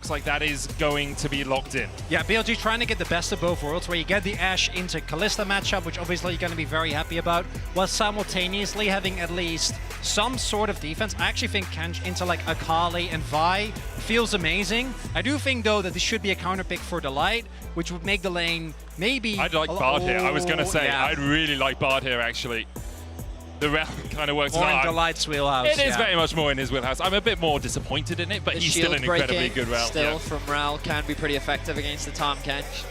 looks like that is going to be locked in. Yeah, BLG trying to get the best of both worlds, where you get the Ashe into Kalista matchup, which obviously you're going to be very happy about, while simultaneously having at least some sort of defense. I actually think Kenj into like Akali and Vi feels amazing. I do think, though, that this should be a counter pick for Delight, which would make the lane maybe... I'd like Bard here. I was going to say, yeah. I'd really like Bard here, actually. The round kind of works more in out. Delight's wheelhouse. It is very much more in his wheelhouse. I'm a bit more disappointed in it, but he's still an incredibly good round. Still from Ral can be pretty effective against the Tahm Kench.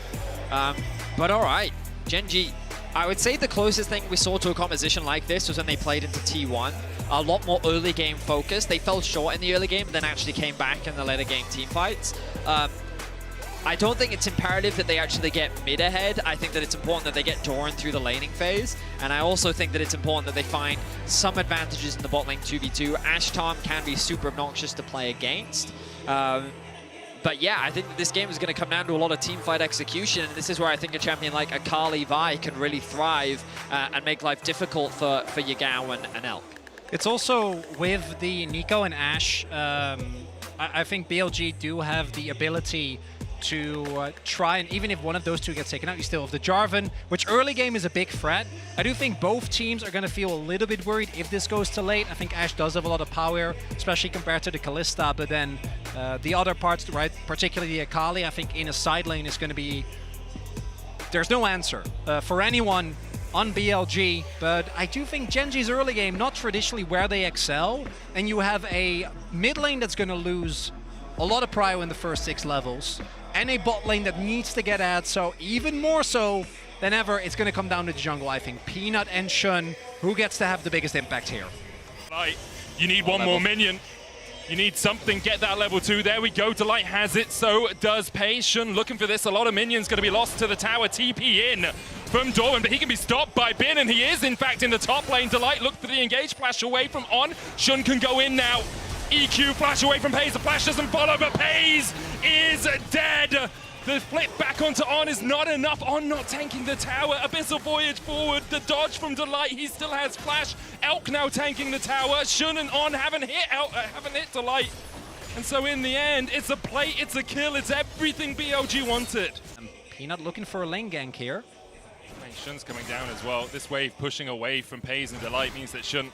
But all right, Gen.G. I would say the closest thing we saw to a composition like this was when they played into T1. A lot more early game focus. They fell short in the early game, but then actually came back in the later game team fights. I don't think it's imperative that they actually get mid ahead. I think that it's important that they get Doran through the laning phase. And I also think that it's important that they find some advantages in the bot lane 2v2. Ashe Tahm can be super obnoxious to play against. But yeah, I think that this game is going to come down to a lot of teamfight execution. And this is where I think a champion like Akali Vi can really thrive and make life difficult for Yagao and Elk. It's also with the Nico and Ashe, I think BLG do have the ability to try, and even if one of those two gets taken out, you still have the Jarvan, which early game is a big threat. I do think both teams are going to feel a little bit worried if this goes too late. I think Ashe does have a lot of power, especially compared to the Kalista, but then the other parts, right, particularly the Akali, I think in a side lane is going to be... There's no answer for anyone on BLG, but I do think Gen.G's early game, not traditionally where they excel, and you have a mid lane that's going to lose a lot of prio in the first 6 levels, and a bot lane that needs to get at, so even more so than ever, it's going to come down to the jungle, I think. Peanut and Shun, who gets to have the biggest impact here? Right, you need one more minion. You need something, get that level 2. There we go, Delight has it, so does Pei. Shun looking for this. A lot of minions going to be lost to the tower. TP in from Doran, but he can be stopped by Bin, and he is, in fact, in the top lane. Delight look for the engage, flash away from On. Shun can go in now. EQ, flash away from Pays. The flash doesn't follow, but Pays is dead. The flip back onto On is not enough. On not tanking the tower. Abyssal Voyage forward. The dodge from Delight. He still has flash. Elk now tanking the tower. Shun and On haven't hit Delight. And so in the end, it's a play, it's a kill, it's everything BLG wanted. And Peanut looking for a lane gank here. Shun's coming down as well. This wave pushing away from Pays and Delight means that Shun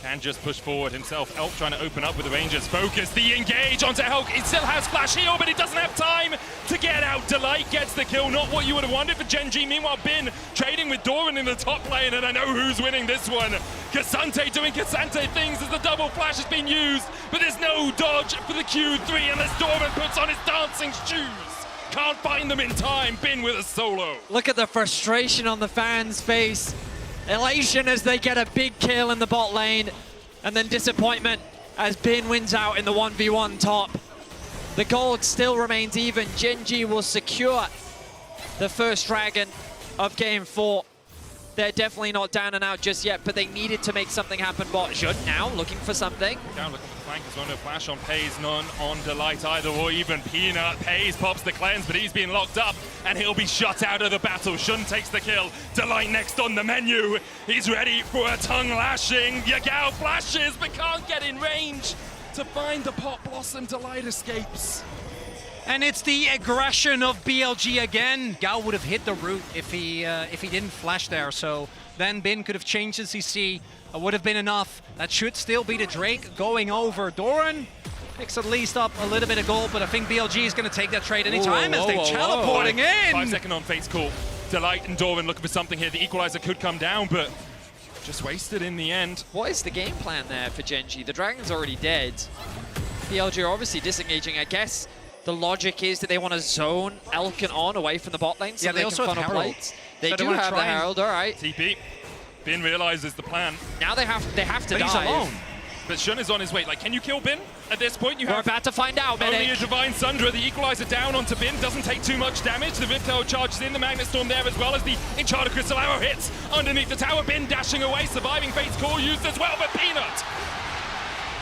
can just push forward himself. Elk trying to open up with the Rangers. Focus, the engage onto Elk. He still has flash heal, but he doesn't have time to get out. Delight gets the kill. Not what you would have wanted for Gen.G. Meanwhile, Bin trading with Doran in the top lane, and I know who's winning this one. Cassante doing Cassante things as the double flash is being used, but there's no dodge for the Q3 unless Doran puts on his dancing shoes. Can't find them in time. Bin with a solo. Look at the frustration on the fans' face. Elation as they get a big kill in the bot lane, and then disappointment as Bin wins out in the 1v1 top. The gold still remains even. Gen.G will secure the first dragon of game 4. They're definitely not down and out just yet, but they needed to make something happen. Bot Shun now looking for something. Down looking for the flank as well. No flash on Pays, none on Delight either, or even Peanut. Pays pops the cleanse, but he's being locked up, and he'll be shut out of the battle. Shun takes the kill. Delight next on the menu. He's ready for a tongue lashing. Yagao flashes, but can't get in range to find the Pot Blossom. Delight escapes. And it's the aggression of BLG again. Gao would have hit the root if he didn't flash there. So then Bin could have changed his CC. Would have been enough. That should still be the Drake going over. Doran picks at least up a little bit of gold, but I think BLG is going to take that trade anytime as they're teleporting in. 5 second on Fate's call. Delight and Doran looking for something here. The equalizer could come down, but just wasted in the end. What is the game plan there for Gen.G? The Dragon's already dead. BLG are obviously disengaging, I guess. The logic is that they want to zone Elk and On away from the bot lane so yeah, they also have Herald. Plates. They do have the Herald, all right. TP. Bin realizes the plan. Now they have to but dive. He's alone. But Shun is on his way. Like, can you kill Bin? At this point, We're about to find out, only Medic. a Divine Sundra. The equalizer down onto Bin. Doesn't take too much damage. The Rift Herald charges in. The Magnet Storm there as well as the Enchanted Crystal Arrow hits underneath the tower. Bin dashing away. Surviving Fate's Call used as well. But Peanut,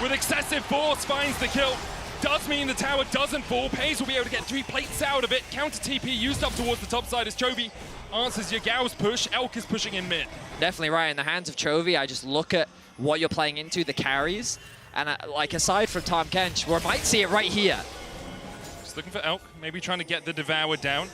with excessive force, finds the kill. Does mean the tower doesn't fall. Pays will be able to get 3 plates out of it. Counter TP used up towards the top side as Chovy answers Yagao's push. Elk is pushing in mid. Definitely right in the hands of Chovy. I just look at what you're playing into, the carries. And like aside from Tahm Kench, we might see it right here. looking for Elk, maybe trying to get the Devour down.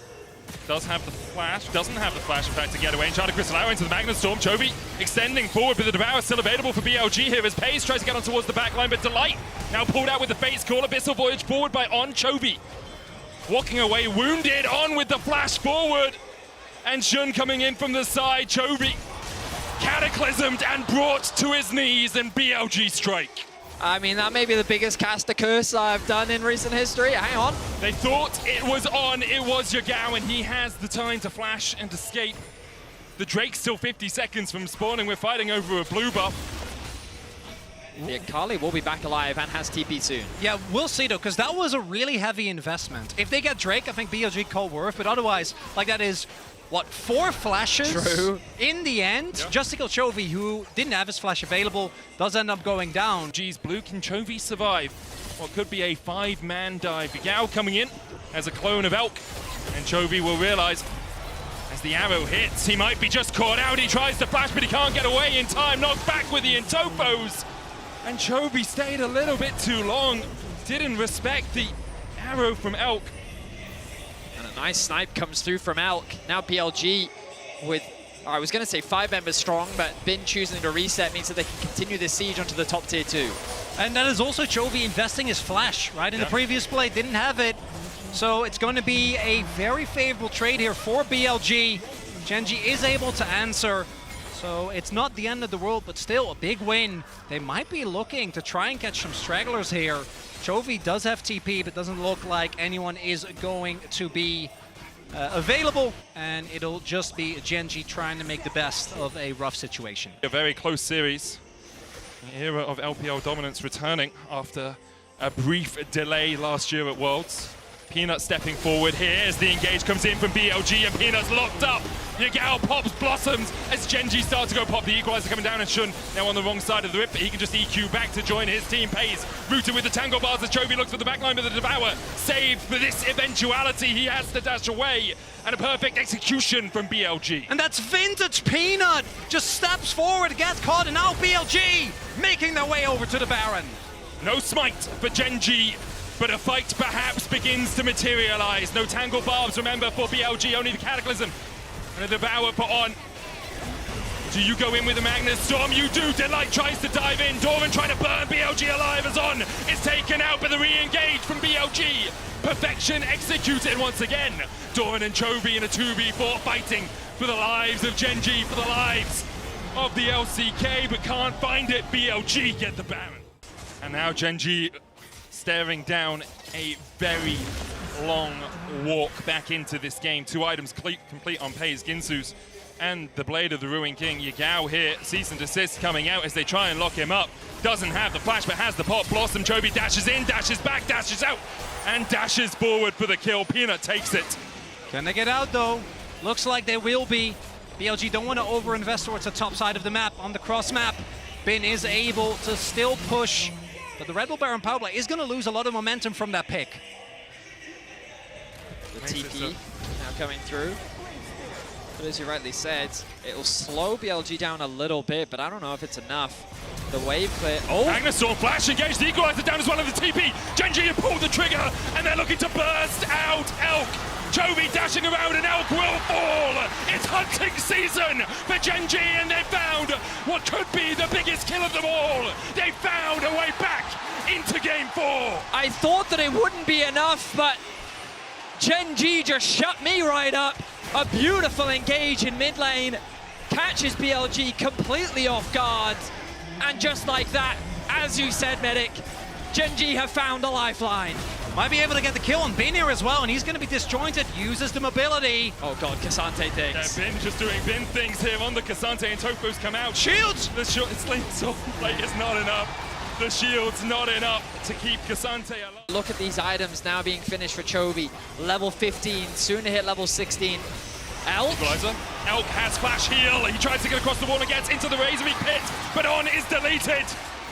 Does have the flash, doesn't have the flash, in fact, to get away. And trying to Crystal Arrow into the Magnet Storm. Chovy extending forward, but the Devour still available for BLG here as Pace tries to get on towards the back line, but Delight now pulled out with the Fate's Call. Abyssal Voyage forward by On. Chovy walking away, wounded. On with the flash forward. And Jun coming in from the side. Chovy cataclysmed and brought to his knees, and BLG strike. I mean, that may be the biggest caster curse I've done in recent history. Hang on. They thought it was on. It was Yagao, and he has the time to flash and escape. The Drake's still 50 seconds from spawning. We're fighting over a blue buff. Yeah, Kali will be back alive and has TP soon. Yeah, we'll see though, because that was a really heavy investment. If they get Drake, I think BLG call worth, but otherwise, like that is, what, 4 flashes? True. In the end, Yep. just to kill Chovy, who didn't have his flash available, does end up going down. G's blue, can Chovy survive what could be a 5-man dive? Yagao coming in as a clone of Elk, and Chovy will realize as the arrow hits, he might be just caught out. He tries to flash, but he can't get away in time. Knocked back with the Intofos. And Chovy stayed a little bit too long. Didn't respect the arrow from Elk. And a nice snipe comes through from Elk. Now BLG with, I was going to say 5 members strong, but Bin choosing to reset means that they can continue this siege onto the top tier 2. And that is also Chovy investing his flash, right? In the previous play, didn't have it. So it's going to be a very favorable trade here for BLG. Gen.G is able to answer. So it's not the end of the world, but still a big win. They might be looking to try and catch some stragglers here. Chovy does have TP, but doesn't look like anyone is going to be available. And it'll just be Gen.G trying to make the best of a rough situation. A very close series. An era of LPL dominance returning after a brief delay last year at Worlds. Peanut stepping forward here as the engage comes in from BLG, and Peanut's locked up. Yagao pops Blossoms as Gen.G starts to go pop. The equalizer coming down, and Shun now on the wrong side of the rip, but he can just EQ back to join his team. Pays rooted with the Tango Bars as Chovy looks for the backline, but the Devour saved for this eventuality. He has to dash away, and a perfect execution from BLG. And that's vintage Peanut! Just steps forward, gets caught, and now BLG making their way over to the Baron. No smite for Gen.G, but a fight perhaps begins to materialize. No Tangle Barbs, remember, for BLG, only the Cataclysm. And a Devour for On. Do you go in with the Magnet Storm? You do. Delight tries to dive in. Doran trying to burn BLG alive as On is taken out, but the re-engage from BLG. Perfection executed once again. Doran and Chovy in a 2v4 fighting for the lives of Gen.G, for the lives of the LCK, but can't find it. BLG get the Baron. And now Gen.G staring down a very long walk back into this game. 2 items complete on Pays, Ginsu's and the Blade of the Ruined King. Yagao here, cease and desist coming out as they try and lock him up. Doesn't have the flash, but has the pop. Blossom, Chovy dashes in, dashes back, dashes out, and dashes forward for the kill. Peanut takes it. Can they get out though? Looks like they will be. BLG don't want to overinvest towards the top side of the map. On the cross map, Bin is able to still push, but the Red Bull Baron power play is going to lose a lot of momentum from that pick. The TP now coming through. But as you rightly said, it'll slow BLG down a little bit, but I don't know if it's enough. The wave clear. Oh! Magnet Storm flash, engaged the equalizer down as well in the TP. Gen.G have pulled the trigger, and they're looking to burst out Elk. Chovy dashing around, and Elk will fall. It's hunting season for Gen.G, and they found what could be the biggest kill of them all. They found a way back into Game 4. I thought that it wouldn't be enough, but Gen.G just shut me right up. A beautiful engage in mid lane. Catches BLG completely off guard. And just like that, as you said, Medic, Gen.G have found a lifeline. Might be able to get the kill on Bin here as well, and he's going to be disjointed. Uses the mobility. Oh god, Cassante things. Yeah, Bin just doing Bin things here on the Cassante, and Topos come out. Shields! The Slingshot plate is not enough. The shield's not enough to keep Cassante alive. Look at these items now being finished for Chovy. Level 15, soon to hit level 16. Elk? Equalizer. Elk has flash heal. He tries to get across the wall and gets into the Razorbeak pit, but On is deleted.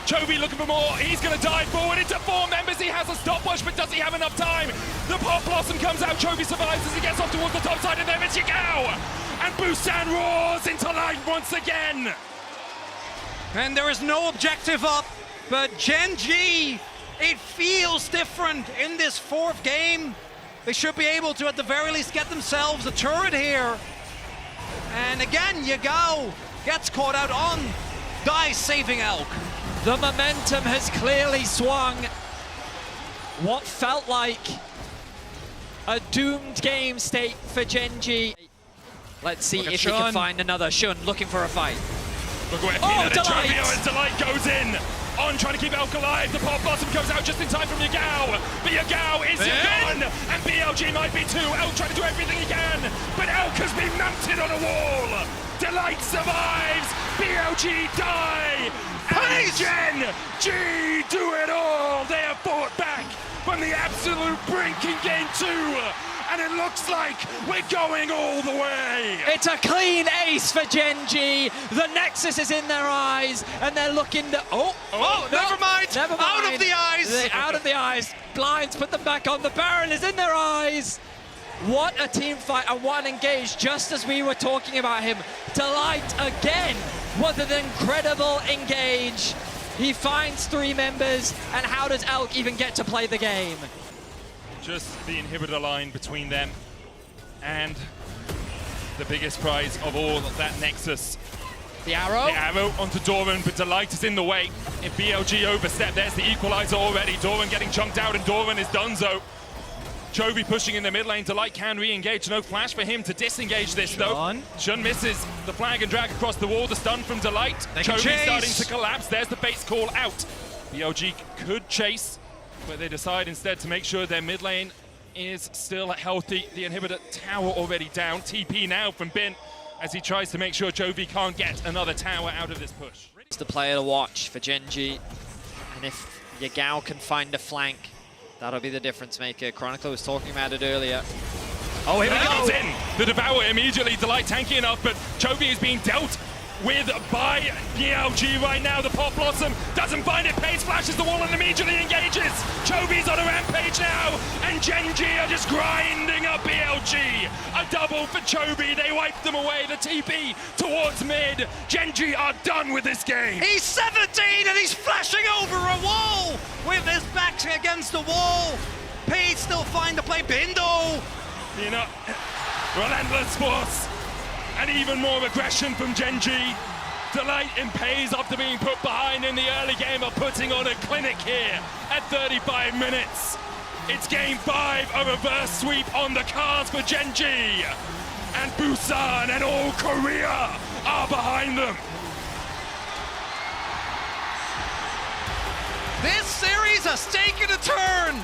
Chovy looking for more. He's going to dive forward into 4 members. He has a stopwatch, but does he have enough time? The Pop Blossom comes out. Chovy survives as he gets off towards the top side, and there it's Yagao. And Busan roars into life once again. And there is no objective up, but Gen.G It feels different in this fourth game. They should be able to, at the very least, get themselves a turret here. And again, Yagao gets caught out on Dice saving Elk. The momentum has clearly swung. What felt like a doomed game state for Gen.G. Let's see if he can find another. Shun looking for a fight. Look where Delight! and Delight goes in. On trying to keep Elk alive. The pop bottom comes out just in time from Yagao. But Yagao is gone. And BLG might be too. Elk trying to do everything he can. But Elk has been mounted on a wall. Delight survives. BLG die. And Gen.G do it all. They have fought back from the absolute brink in game 2. And it looks like we're going all the way. It's a clean ace for Gen.G. The Nexus is in their eyes, and they're looking to... Never mind. Out of the eyes. Out of the eyes. Blinds put them back on. The Baron is in their eyes. What a team fight and what an engage, just as we were talking about him. Delight again. What an incredible engage. He finds 3 members, and how does Elk even get to play the game? Just the inhibitor line between them and the biggest prize of all, that Nexus. The arrow? The arrow onto Doran, but Delight is in the way. If BLG overstep, there's the equalizer already. Doran getting chunked out, and Doran is donezo. Chovy pushing in the mid lane. Delight can re-engage. No flash for him to disengage this, though. Shun misses the flag and drag across the wall. The stun from Delight. Chovy starting to collapse. There's the base call out. BLG could chase, but they decide instead to make sure their mid lane is still healthy. The inhibitor tower already down. TP now from Bin as he tries to make sure Chovy can't get another tower out of this push. It's the player to watch for Gen.G. And if Yagao can find a flank, that'll be the difference maker. Chronicler was talking about it earlier. Oh, here we go! In. The Devour immediately. Delight tanky enough, but Chovy is being dealt with by BLG right now. The Pop Blossom doesn't find it. Pace flashes the wall and immediately engages. Chovy's on a rampage now, and Gen.G are just grinding up BLG. A double for Chovy. They wipe them away. The TP towards mid. Gen.G are done with this game. He's 17 and he's flashing over a wall with his back against the wall. Page still find the play. Bindo. You know, relentless force. And even more aggression from Gen.G. Delight and Pays, after being put behind in the early game, are putting on a clinic here at 35 minutes. It's game 5, a reverse sweep on the cards for Gen.G. And Busan and all Korea are behind them. This series has taken a turn.